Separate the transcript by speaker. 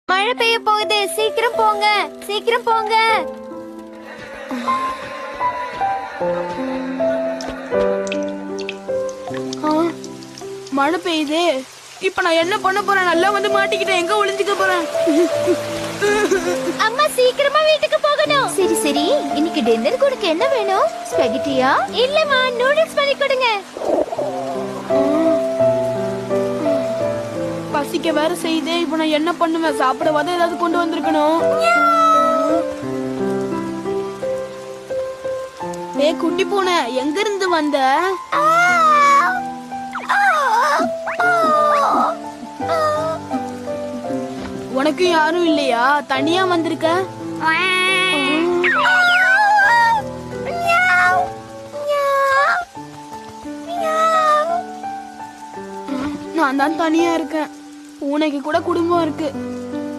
Speaker 1: மழை பெய்ய போகுது, சீக்கிரம் போங்க, சீக்கிரம் போங்க.
Speaker 2: மழை பெய்யுது. இப்ப நான் என்ன பண்ண போறேன்? நல்லா வந்து மாட்டிக்கிட்டேன். எங்க ஒளிஞ்சுக்க போறேன்?
Speaker 1: அம்மா சீக்கிரமா வீட்டுக்கு போகணும். சரி சரி, இன்னைக்கு டின்னர் கொடுக்க என்ன வேணும்? ஸ்பெகட்டியா? இல்லம்மா, நூடுல்ஸ் பண்ணி கொடுங்க.
Speaker 2: பசிக்க வேற செய்தே. இப்ப நான் என்ன பண்ணுவேன்? சாப்பிடவாத ஏதாவது கொண்டு வந்திருக்கணும். ஏ குட்டி பூனை, எங்க இருந்து வந்த? உனக்கு யாரும் இல்லையா? தனியா வந்திருக்க? நான் தான் தனியா இருக்கேன். பூனைக்கு கூட குடும்பம் இருக்கு.